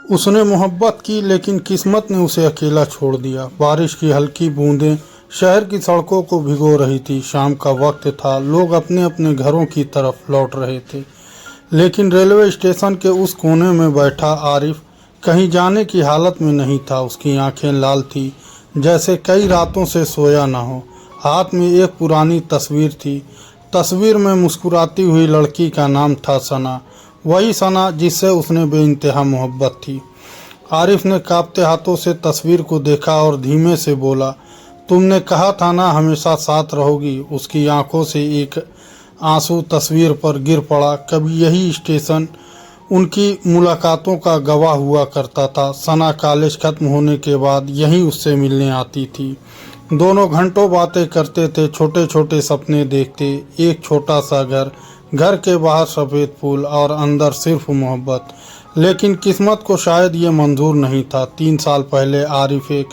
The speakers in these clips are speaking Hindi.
उसने मोहब्बत की, लेकिन किस्मत ने उसे अकेला छोड़ दिया। बारिश की हल्की बूंदें शहर की सड़कों को भिगो रही थी। शाम का वक्त था, लोग अपने अपने घरों की तरफ लौट रहे थे। लेकिन रेलवे स्टेशन के उस कोने में बैठा आरिफ कहीं जाने की हालत में नहीं था। उसकी आंखें लाल थी, जैसे कई रातों से सोया ना हो। हाथ में एक पुरानी तस्वीर थी। तस्वीर में मुस्कुराती हुई लड़की का नाम था सना, वही सना जिससे उसने बेइंतहा मोहब्बत थी। आरिफ ने कांपते हाथों से तस्वीर को देखा और धीमे से बोला, तुमने कहा था ना हमेशा साथ रहोगी। उसकी आंखों से एक आंसू तस्वीर पर गिर पड़ा। कभी यही स्टेशन उनकी मुलाकातों का गवाह हुआ करता था। सना कॉलेज खत्म होने के बाद यहीं उससे मिलने आती थी। दोनों घंटों बातें करते थे, छोटे छोटे सपने देखते। एक छोटा सा घर, घर के बाहर सफ़ेद फूल और अंदर सिर्फ मोहब्बत। लेकिन किस्मत को शायद ये मंजूर नहीं था। 3 साल पहले आरिफ एक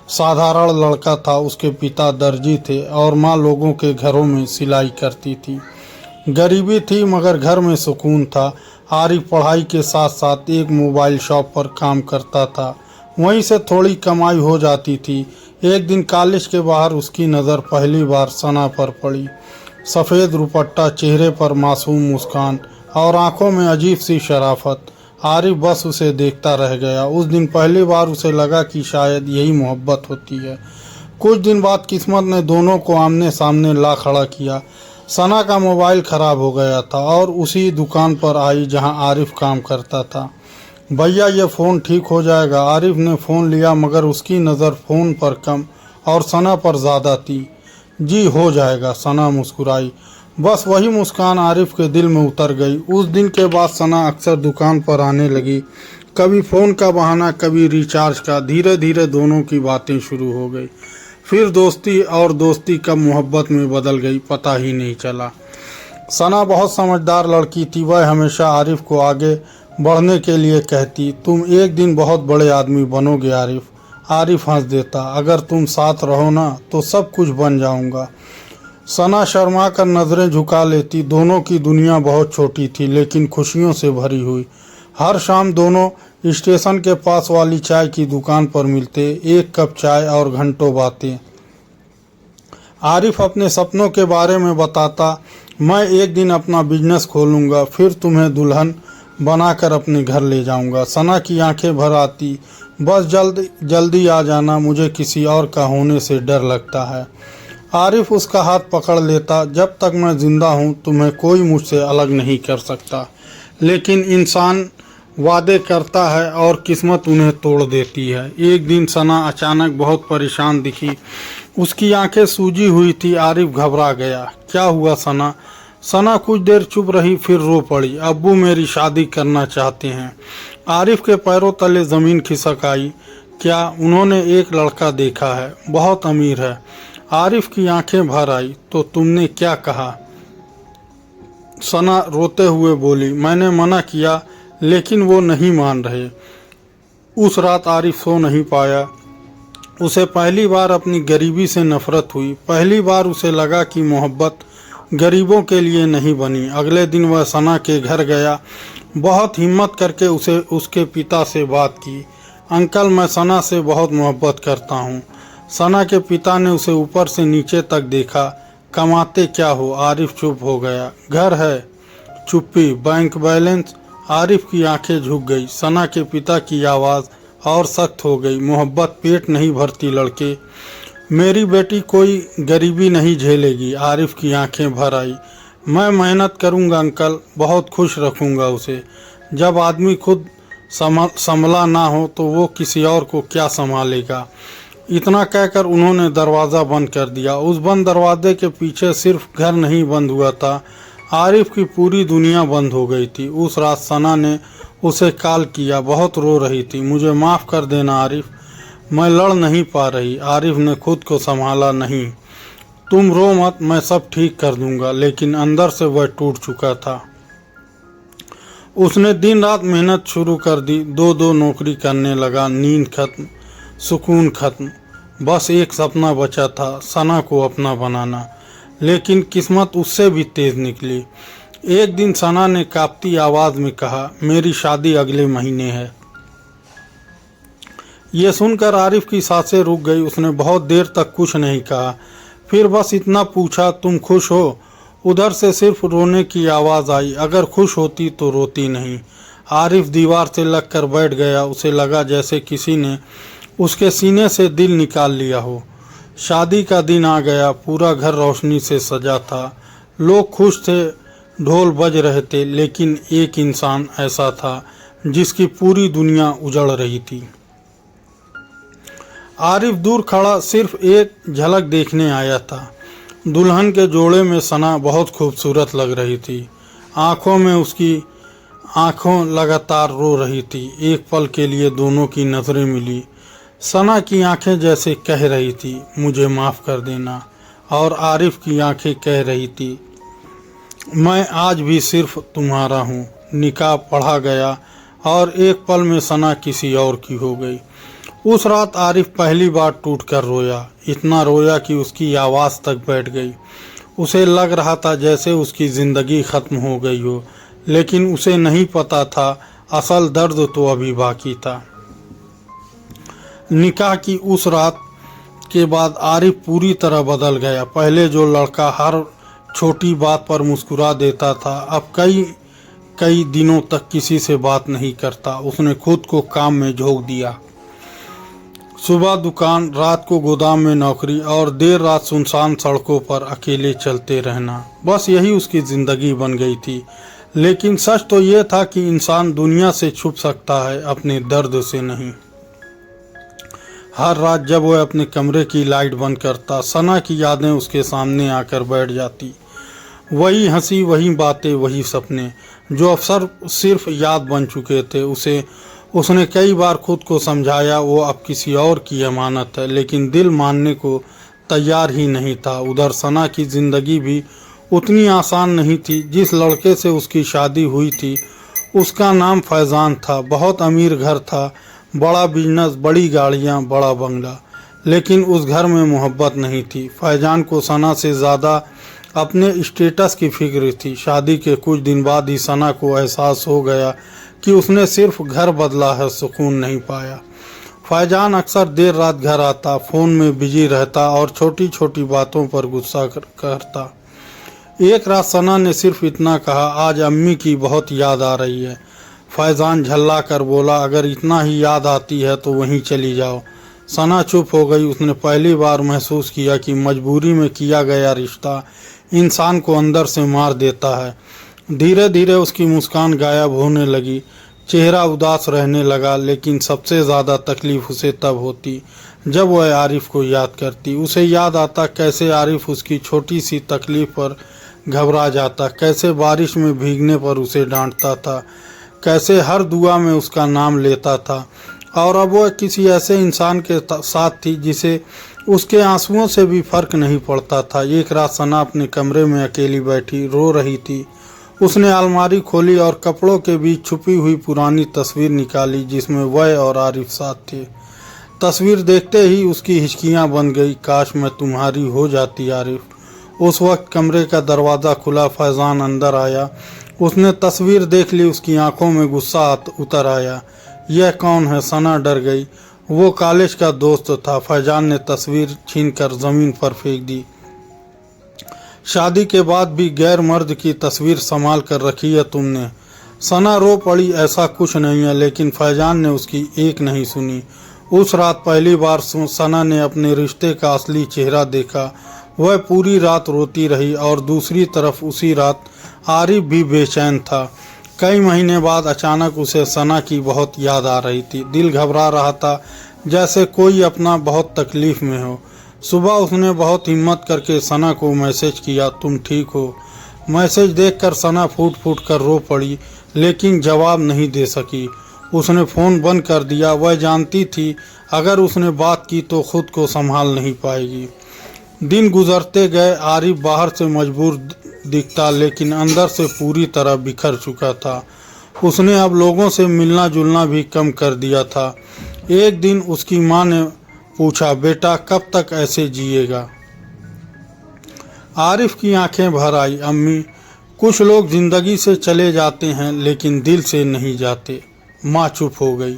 साधारण लड़का था। उसके पिता दर्जी थे और माँ लोगों के घरों में सिलाई करती थी। गरीबी थी मगर घर में सुकून था। आरिफ पढ़ाई के साथ साथ एक मोबाइल शॉप पर काम करता था, वहीं से थोड़ी कमाई हो जाती थी। एक दिन कॉलेज के बाहर उसकी नज़र पहली बार सना पर पड़ी। सफ़ेद दुपट्टा, चेहरे पर मासूम मुस्कान और आंखों में अजीब सी शराफत। आरिफ बस उसे देखता रह गया। उस दिन पहली बार उसे लगा कि शायद यही मोहब्बत होती है। कुछ दिन बाद किस्मत ने दोनों को आमने सामने ला खड़ा किया। सना का मोबाइल ख़राब हो गया था और उसी दुकान पर आई जहां आरिफ काम करता था। भैया ये फ़ोन ठीक हो जाएगा। आरिफ ने फ़ोन लिया मगर उसकी नज़र फ़ोन पर कम और सना पर ज़्यादा थी। जी हो जाएगा, सना मुस्कुराई। बस वही मुस्कान आरिफ के दिल में उतर गई। उस दिन के बाद सना अक्सर दुकान पर आने लगी, कभी फ़ोन का बहाना, कभी रिचार्ज का। धीरे धीरे दोनों की बातें शुरू हो गई। फिर दोस्ती, और दोस्ती कब मोहब्बत में बदल गई पता ही नहीं चला। सना बहुत समझदार लड़की थी। वह हमेशा आरिफ को आगे बढ़ने के लिए कहती, तुम एक दिन बहुत बड़े आदमी बनोगे आरिफ। आरिफ हंस देता, अगर तुम साथ रहो ना तो सब कुछ बन जाऊंगा। सना शर्मा कर नज़रें झुका लेती। दोनों की दुनिया बहुत छोटी थी लेकिन खुशियों से भरी हुई। हर शाम दोनों स्टेशन के पास वाली चाय की दुकान पर मिलते, एक कप चाय और घंटों बातें। आरिफ अपने सपनों के बारे में बताता, मैं एक दिन अपना बिजनेस खोलूँगा, फिर तुम्हें दुल्हन बनाकर अपने घर ले जाऊंगा। सना की आंखें भर आती, बस जल्दी आ जाना, मुझे किसी और का होने से डर लगता है। आरिफ उसका हाथ पकड़ लेता, जब तक मैं ज़िंदा हूँ तुम्हें कोई मुझसे अलग नहीं कर सकता। लेकिन इंसान वादे करता है और किस्मत उन्हें तोड़ देती है। एक दिन सना अचानक बहुत परेशान दिखी। उसकी आंखें सूजी हुई थी। आरिफ घबरा गया, क्या हुआ सना? सना कुछ देर चुप रही, फिर रो पड़ी, अब्बू मेरी शादी करना चाहते हैं। आरिफ के पैरों तले ज़मीन खिसक आई। क्या? उन्होंने एक लड़का देखा है, बहुत अमीर है। आरिफ की आंखें भर आई, तो तुमने क्या कहा? सना रोते हुए बोली, मैंने मना किया लेकिन वो नहीं मान रहे। उस रात आरिफ सो नहीं पाया। उसे पहली बार अपनी गरीबी से नफरत हुई। पहली बार उसे लगा कि मोहब्बत गरीबों के लिए नहीं बनी। अगले दिन वह सना के घर गया। बहुत हिम्मत करके उसे उसके पिता से बात की, अंकल मैं सना से बहुत मोहब्बत करता हूँ। सना के पिता ने उसे ऊपर से नीचे तक देखा। कमाते क्या हो? आरिफ चुप हो गया। घर है? चुप्पी। Bank balance? आरिफ की आंखें झुक गई। सना के पिता की आवाज़ और सख्त हो गई, मोहब्बत पेट नहीं भरती लड़के, मेरी बेटी कोई गरीबी नहीं झेलेगी। आरिफ की आंखें भर आई। मैं मेहनत करूंगा अंकल, बहुत खुश रखूंगा उसे। जब आदमी खुद संभला ना हो तो वो किसी और को क्या संभालेगा। इतना कहकर उन्होंने दरवाज़ा बंद कर दिया। उस बंद दरवाजे के पीछे सिर्फ घर नहीं बंद हुआ था, आरिफ की पूरी दुनिया बंद हो गई थी। उस रात सना ने उसे कॉल किया, बहुत रो रही थी, मुझे माफ़ कर देना आरिफ, मैं लड़ नहीं पा रही। आरिफ ने खुद को संभाला, नहीं तुम रो मत, मैं सब ठीक कर दूंगा। लेकिन अंदर से वह टूट चुका था। उसने दिन रात मेहनत शुरू कर दी, दो नौकरी करने लगा। नींद खत्म, सुकून खत्म, बस एक सपना बचा था, सना को अपना बनाना। लेकिन किस्मत उससे भी तेज़ निकली। एक दिन सना ने कांपती आवाज़ में कहा, मेरी शादी अगले महीने है। ये सुनकर आरिफ की सांसें रुक गई। उसने बहुत देर तक कुछ नहीं कहा, फिर बस इतना पूछा, तुम खुश हो? उधर से सिर्फ रोने की आवाज़ आई। अगर खुश होती तो रोती नहीं। आरिफ दीवार से लगकर बैठ गया। उसे लगा जैसे किसी ने उसके सीने से दिल निकाल लिया हो। शादी का दिन आ गया। पूरा घर रोशनी से सजा था। लोग खुश थे, ढोल बज रहे थे, लेकिन एक इंसान ऐसा था जिसकी पूरी दुनिया उजड़ रही थी। आरिफ दूर खड़ा सिर्फ एक झलक देखने आया था। दुल्हन के जोड़े में सना बहुत खूबसूरत लग रही थी। आंखों में उसकी आंखों लगातार रो रही थी। एक पल के लिए दोनों की नज़रें मिली। सना की आंखें जैसे कह रही थी, मुझे माफ़ कर देना, और आरिफ की आंखें कह रही थी, मैं आज भी सिर्फ तुम्हारा हूँ। निकाह पढ़ा गया और एक पल में सना किसी और की हो गई। उस रात आरिफ पहली बार टूटकर रोया। इतना रोया कि उसकी आवाज़ तक बैठ गई। उसे लग रहा था जैसे उसकी ज़िंदगी ख़त्म हो गई हो, लेकिन उसे नहीं पता था असल दर्द तो अभी बाकी था। निकाह की उस रात के बाद आरिफ पूरी तरह बदल गया। पहले जो लड़का हर छोटी बात पर मुस्कुरा देता था, अब कई दिनों तक किसी से बात नहीं करता। उसने खुद को काम में झोंक दिया। सुबह दुकान, रात को गोदाम में नौकरी और देर रात सुनसान सड़कों पर अकेले चलते रहना, बस यही उसकी ज़िंदगी बन गई थी। लेकिन सच तो ये था कि इंसान दुनिया से छुप सकता है, अपने दर्द से नहीं। हर रात जब वह अपने कमरे की लाइट बंद करता, सना की यादें उसके सामने आकर बैठ जाती। वही हंसी, वही बातें, वही सपने जो अक्सर सिर्फ याद बन चुके थे। उसने कई बार खुद को समझाया वो अब किसी और की अमानत है, लेकिन दिल मानने को तैयार ही नहीं था। उधर सना की ज़िंदगी भी उतनी आसान नहीं थी। जिस लड़के से उसकी शादी हुई थी उसका नाम फैज़ान था। बहुत अमीर घर था, बड़ा बिजनेस, बड़ी गाड़ियाँ, बड़ा बंगला, लेकिन उस घर में मोहब्बत नहीं थी। फैज़ान को सना से ज़्यादा अपने स्टेटस की फिक्र थी। शादी के कुछ दिन बाद ही सना को एहसास हो गया कि उसने सिर्फ घर बदला है, सुकून नहीं पाया। फैज़ान अक्सर देर रात घर आता, फ़ोन में बिजी रहता और छोटी छोटी बातों पर गुस्सा करता। एक रात सना ने सिर्फ इतना कहा, आज अम्मी की बहुत याद आ रही है। फैज़ान झल्ला कर बोला, अगर इतना ही याद आती है तो वहीं चली जाओ। सना चुप हो गई। उसने पहली बार महसूस किया कि मजबूरी में किया गया रिश्ता इंसान को अंदर से मार देता है। धीरे धीरे उसकी मुस्कान गायब होने लगी, चेहरा उदास रहने लगा। लेकिन सबसे ज़्यादा तकलीफ़ उसे तब होती जब वह आरिफ को याद करती। उसे याद आता कैसे आरिफ उसकी छोटी सी तकलीफ़ पर घबरा जाता, कैसे बारिश में भीगने पर उसे डांटता था, कैसे हर दुआ में उसका नाम लेता था। और अब वह किसी ऐसे इंसान के साथ थी जिसे उसके आंसुओं से भी फर्क नहीं पड़ता था। एक रात सना अपने कमरे में अकेली बैठी रो रही थी। उसने अलमारी खोली और कपड़ों के बीच छुपी हुई पुरानी तस्वीर निकाली जिसमें वह और आरिफ साथ थे। तस्वीर देखते ही उसकी हिचकियां बन गई। काश मैं तुम्हारी हो जाती आरिफ। उस वक्त कमरे का दरवाज़ा खुला, फैज़ान अंदर आया। उसने तस्वीर देख ली। उसकी आंखों में गुस्सा उतर आया। यह कौन है? सना डर गई। वो कॉलेज का दोस्त था। फैज़ान ने तस्वीर छीनकर ज़मीन पर फेंक दी। शादी के बाद भी गैर मर्द की तस्वीर संभाल कर रखी है तुमने। सना रो पड़ी। ऐसा कुछ नहीं है, लेकिन फैज़ान ने उसकी एक नहीं सुनी। उस रात पहली बार सना ने अपने रिश्ते का असली चेहरा देखा। वह पूरी रात रोती रही और दूसरी तरफ उसी रात आरिफ भी बेचैन था। कई महीने बाद अचानक उसे सना की बहुत याद आ रही थी। दिल घबरा रहा था जैसे कोई अपना बहुत तकलीफ़ में हो। सुबह उसने बहुत हिम्मत करके सना को मैसेज किया, तुम ठीक हो? मैसेज देखकर सना फूट फूट कर रो पड़ी, लेकिन जवाब नहीं दे सकी। उसने फ़ोन बंद कर दिया। वह जानती थी अगर उसने बात की तो खुद को संभाल नहीं पाएगी। दिन गुजरते गए। आरिफ बाहर से मजबूर दिखता, लेकिन अंदर से पूरी तरह बिखर चुका था। उसने अब लोगों से मिलना जुलना भी कम कर दिया था। एक दिन उसकी माँ ने पूछा, बेटा कब तक ऐसे जिएगा? आरिफ की आंखें भर आई। अम्मी, कुछ लोग जिंदगी से चले जाते हैं लेकिन दिल से नहीं जाते। माँ चुप हो गई।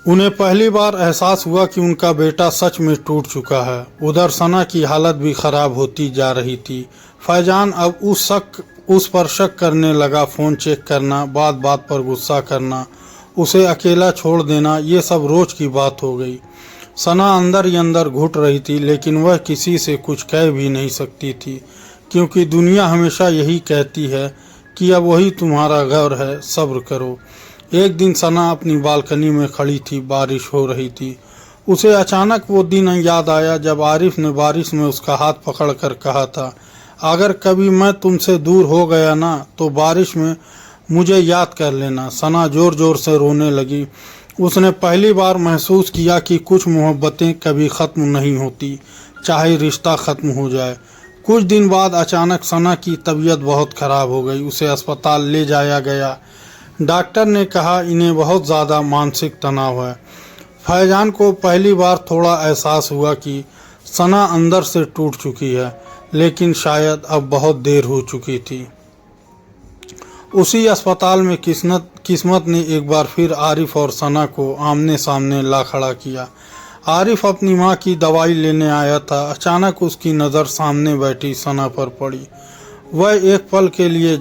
उन्हें पहली बार एहसास हुआ कि उनका बेटा सच में टूट चुका है। उधर सना की हालत भी खराब होती जा रही थी। फैजान अब उस पर शक करने लगा। फ़ोन चेक करना, बात बात पर गुस्सा करना, उसे अकेला छोड़ देना, ये सब रोज़ की बात हो गई। सना अंदर ही अंदर घुट रही थी, लेकिन वह किसी से कुछ कह भी नहीं सकती थी, क्योंकि दुनिया हमेशा यही कहती है कि अब वही तुम्हारा घर है, सब्र करो। एक दिन सना अपनी बालकनी में खड़ी थी, बारिश हो रही थी। उसे अचानक वो दिन याद आया जब आरिफ ने बारिश में उसका हाथ पकड़कर कहा था, अगर कभी मैं तुमसे दूर हो गया ना तो बारिश में मुझे याद कर लेना। सना जोर जोर से रोने लगी। उसने पहली बार महसूस किया कि कुछ मोहब्बतें कभी ख़त्म नहीं होती, चाहे रिश्ता ख़त्म हो जाए। कुछ दिन बाद अचानक सना की तबीयत बहुत ख़राब हो गई। उसे अस्पताल ले जाया गया। डॉक्टर ने कहा इन्हें बहुत ज़्यादा मानसिक तनाव है। फैजान को पहली बार थोड़ा एहसास हुआ कि सना अंदर से टूट चुकी है, लेकिन शायद अब बहुत देर हो चुकी थी। उसी अस्पताल में किस्मत ने एक बार फिर आरिफ और सना को आमने सामने ला खड़ा किया। आरिफ अपनी माँ की दवाई लेने आया था। अचानक उसकी नज़र सामने बैठी सना पर पड़ी। वह एक पल के लिए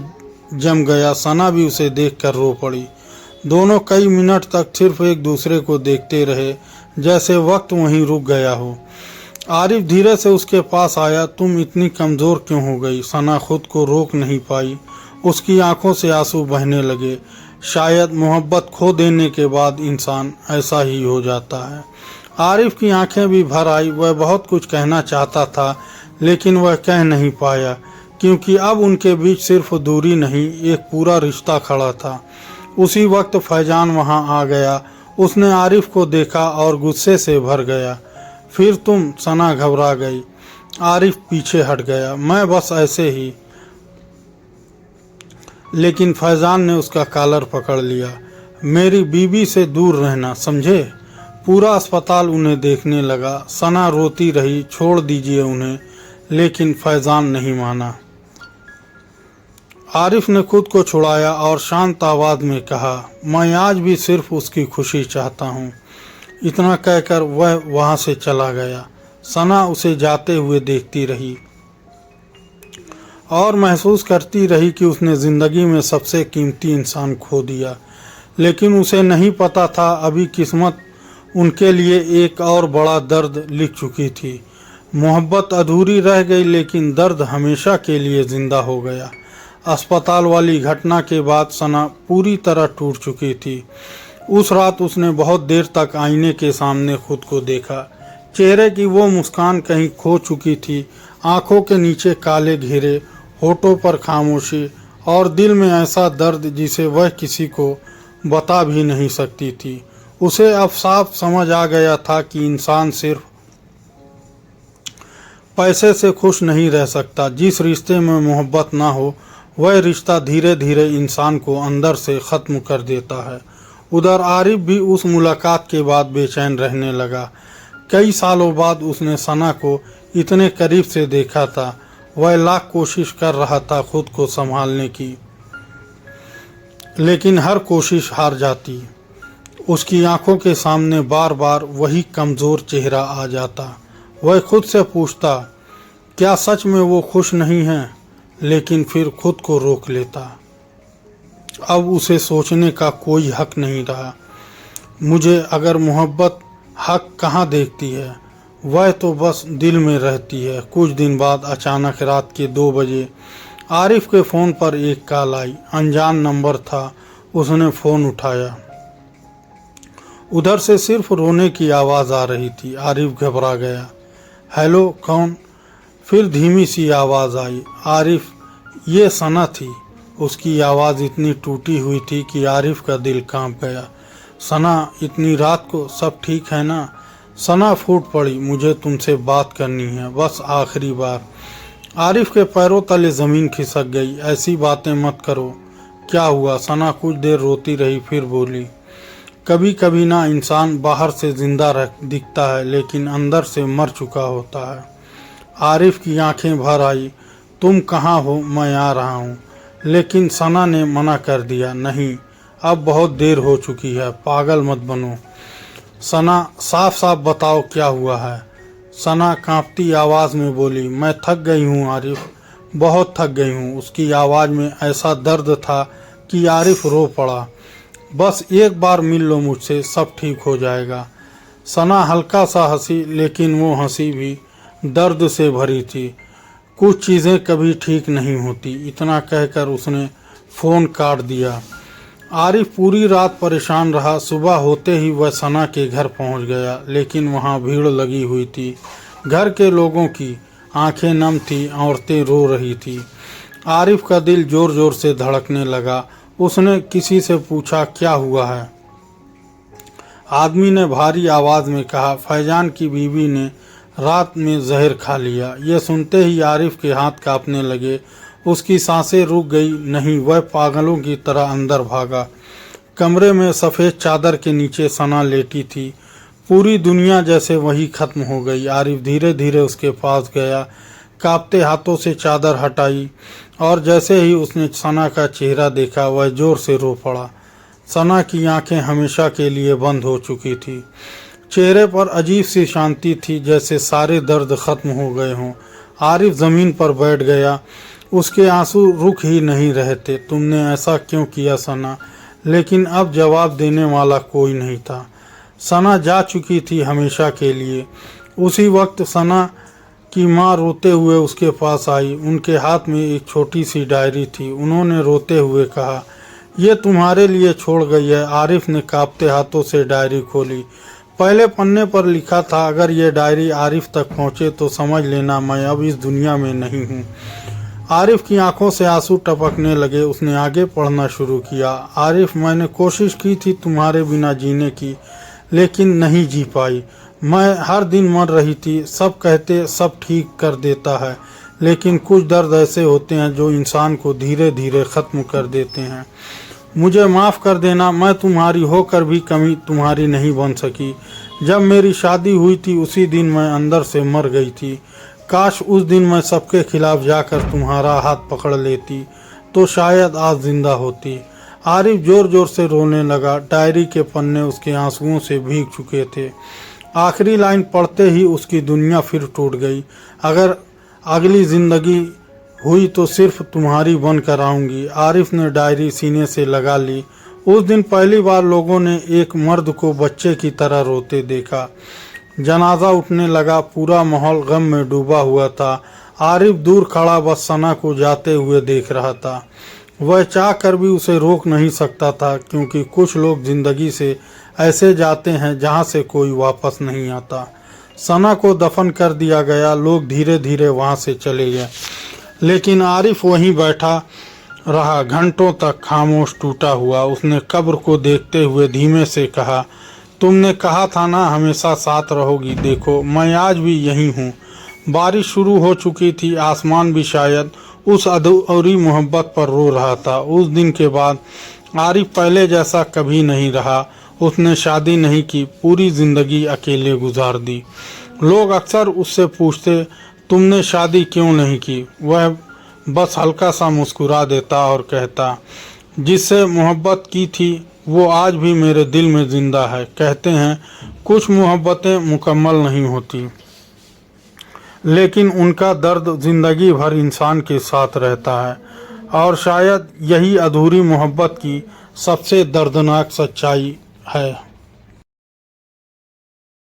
जम गया। सना भी उसे देखकर रो पड़ी। दोनों कई मिनट तक सिर्फ एक दूसरे को देखते रहे, जैसे वक्त वहीं रुक गया हो। आरिफ धीरे से उसके पास आया। तुम इतनी कमज़ोर क्यों हो गई? सना खुद को रोक नहीं पाई। उसकी आंखों से आंसू बहने लगे। शायद मोहब्बत खो देने के बाद इंसान ऐसा ही हो जाता है। आरिफ की आंखें भी भर आई। वह बहुत कुछ कहना चाहता था, लेकिन वह कह नहीं पाया, क्योंकि अब उनके बीच सिर्फ दूरी नहीं, एक पूरा रिश्ता खड़ा था। उसी वक्त फैजान वहां आ गया। उसने आरिफ को देखा और गुस्से से भर गया। फिर तुम? सना घबरा गई। आरिफ पीछे हट गया। मैं बस ऐसे ही। लेकिन फैजान ने उसका कॉलर पकड़ लिया। मेरी बीबी से दूर रहना, समझे? पूरा अस्पताल उन्हें देखने लगा। सना रोती रही, छोड़ दीजिए उन्हें, लेकिन फैजान नहीं माना। आरिफ ने खुद को छुड़ाया और शांत आवाज़ में कहा, मैं आज भी सिर्फ उसकी खुशी चाहता हूँ। इतना कहकर वह वहाँ से चला गया। सना उसे जाते हुए देखती रही और महसूस करती रही कि उसने ज़िंदगी में सबसे कीमती इंसान खो दिया। लेकिन उसे नहीं पता था अभी किस्मत उनके लिए एक और बड़ा दर्द लिख चुकी थी। मोहब्बत अधूरी रह गई, लेकिन दर्द हमेशा के लिए ज़िंदा हो गया। अस्पताल वाली घटना के बाद सना पूरी तरह टूट चुकी थी। उस रात उसने बहुत देर तक आईने के सामने खुद को देखा। चेहरे की वो मुस्कान कहीं खो चुकी थी। आंखों के नीचे काले घेरे, होठों पर खामोशी और दिल में ऐसा दर्द जिसे वह किसी को बता भी नहीं सकती थी। उसे अब साफ समझ आ गया था कि इंसान सिर्फ पैसे से खुश नहीं रह सकता। जिस रिश्ते में मोहब्बत ना हो, वह रिश्ता धीरे धीरे इंसान को अंदर से ख़त्म कर देता है। उधर आरिफ भी उस मुलाकात के बाद बेचैन रहने लगा। कई सालों बाद उसने सना को इतने करीब से देखा था। वह लाख कोशिश कर रहा था खुद को संभालने की, लेकिन हर कोशिश हार जाती। उसकी आंखों के सामने बार बार वही कमज़ोर चेहरा आ जाता। वह खुद से पूछता, क्या सच में वो खुश नहीं है? लेकिन फिर खुद को रोक लेता। अब उसे सोचने का कोई हक नहीं रहा। मुझे अगर मोहब्बत हक कहाँ देखती है, वह तो बस दिल में रहती है। कुछ दिन बाद अचानक रात के 2 बजे आरिफ के फ़ोन पर एक कॉल आई। अनजान नंबर था। उसने फ़ोन उठाया। उधर से सिर्फ रोने की आवाज़ आ रही थी। आरिफ घबरा गया। हेलो, कौन? फिर धीमी सी आवाज़ आई, आरिफ, ये सना थी। उसकी आवाज़ इतनी टूटी हुई थी कि आरिफ का दिल कांप गया। सना, इतनी रात को सब ठीक है ना? सना फूट पड़ी, मुझे तुमसे बात करनी है, बस आखिरी बार। आरिफ के पैरों तले ज़मीन खिसक गई। ऐसी बातें मत करो। क्या हुआ? सना कुछ देर रोती रही, फिर बोली, कभी कभी ना इंसान बाहर से ज़िंदा दिखता है, लेकिन अंदर से मर चुका होता है। आरिफ की आंखें भर आई। तुम कहाँ हो? मैं आ रहा हूँ। लेकिन सना ने मना कर दिया। नहीं, अब बहुत देर हो चुकी है, पागल मत बनो। सना, साफ साफ बताओ क्या हुआ है। सना कांपती आवाज़ में बोली, मैं थक गई हूँ आरिफ, बहुत थक गई हूँ। उसकी आवाज़ में ऐसा दर्द था कि आरिफ रो पड़ा। बस एक बार मिल लो मुझसे, सब ठीक हो जाएगा। सना हल्का सा हंसी, लेकिन वो हंसी भी दर्द से भरी थी। कुछ चीज़ें कभी ठीक नहीं होती, इतना कहकर उसने फ़ोन काट दिया। आरिफ पूरी रात परेशान रहा। सुबह होते ही वह सना के घर पहुंच गया, लेकिन वहां भीड़ लगी हुई थी। घर के लोगों की आंखें नम थी, औरतें रो रही थी। आरिफ का दिल जोर जोर से धड़कने लगा। उसने किसी से पूछा, क्या हुआ है? आदमी ने भारी आवाज़ में कहा, फैजान की बीवी ने रात में जहर खा लिया। यह सुनते ही आरिफ के हाथ कांपने लगे। उसकी सांसें रुक गई। नहीं, वह पागलों की तरह अंदर भागा। कमरे में सफ़ेद चादर के नीचे सना लेटी थी। पूरी दुनिया जैसे वही खत्म हो गई। आरिफ धीरे धीरे उसके पास गया, कांपते हाथों से चादर हटाई, और जैसे ही उसने सना का चेहरा देखा, वह जोर से रो पड़ा। सना की आंखें हमेशा के लिए बंद हो चुकी थी। चेहरे पर अजीब सी शांति थी, जैसे सारे दर्द खत्म हो गए हों। आरिफ ज़मीन पर बैठ गया। उसके आंसू रुक ही नहीं रहे थे। तुमने ऐसा क्यों किया सना? लेकिन अब जवाब देने वाला कोई नहीं था। सना जा चुकी थी हमेशा के लिए। उसी वक्त सना की माँ रोते हुए उसके पास आई। उनके हाथ में एक छोटी सी डायरी थी। उन्होंने रोते हुए कहा, ये तुम्हारे लिए छोड़ गई है। आरिफ ने कांपते हाथों से डायरी खोली। पहले पन्ने पर लिखा था, अगर ये डायरी आरिफ तक पहुँचे तो समझ लेना मैं अब इस दुनिया में नहीं हूँ। आरिफ की आंखों से आंसू टपकने लगे। उसने आगे पढ़ना शुरू किया। आरिफ, मैंने कोशिश की थी तुम्हारे बिना जीने की, लेकिन नहीं जी पाई। मैं हर दिन मर रही थी। सब कहते सब ठीक कर देता है, लेकिन कुछ दर्द ऐसे होते हैं जो इंसान को धीरे धीरे ख़त्म कर देते हैं। मुझे माफ़ कर देना, मैं तुम्हारी होकर भी कमी तुम्हारी नहीं बन सकी। जब मेरी शादी हुई थी उसी दिन मैं अंदर से मर गई थी। काश उस दिन मैं सबके खिलाफ जाकर तुम्हारा हाथ पकड़ लेती तो शायद आज जिंदा होती। आरिफ जोर जोर से रोने लगा। डायरी के पन्ने उसके आंसुओं से भीग चुके थे। आखिरी लाइन पढ़ते ही उसकी दुनिया फिर टूट गई। अगर अगली ज़िंदगी हुई तो सिर्फ तुम्हारी बन कर आऊँगी। आरिफ ने डायरी सीने से लगा ली। उस दिन पहली बार लोगों ने एक मर्द को बच्चे की तरह रोते देखा। जनाजा उठने लगा। पूरा माहौल गम में डूबा हुआ था। आरिफ दूर खड़ा बस सना को जाते हुए देख रहा था। वह चाह कर भी उसे रोक नहीं सकता था, क्योंकि कुछ लोग जिंदगी से ऐसे जाते हैं जहां से कोई वापस नहीं आता। सना को दफन कर दिया गया। लोग धीरे धीरे वहां से चले गए, लेकिन आरिफ वहीं बैठा रहा, घंटों तक खामोश, टूटा हुआ। उसने कब्र को देखते हुए धीमे से कहा, तुमने कहा था ना हमेशा साथ रहोगी। देखो मैं आज भी यहीं हूँ। बारिश शुरू हो चुकी थी। आसमान भी शायद उस अधूरी मोहब्बत पर रो रहा था। उस दिन के बाद आरिफ पहले जैसा कभी नहीं रहा। उसने शादी नहीं की, पूरी ज़िंदगी अकेले गुजार दी। लोग अक्सर उससे पूछते, तुमने शादी क्यों नहीं की? वह बस हल्का सा मुस्कुरा देता और कहता, जिससे मोहब्बत की थी वो आज भी मेरे दिल में ज़िंदा है। कहते हैं कुछ मोहब्बतें मुकम्मल नहीं होती, लेकिन उनका दर्द ज़िंदगी भर इंसान के साथ रहता है। और शायद यही अधूरी मोहब्बत की सबसे दर्दनाक सच्चाई है।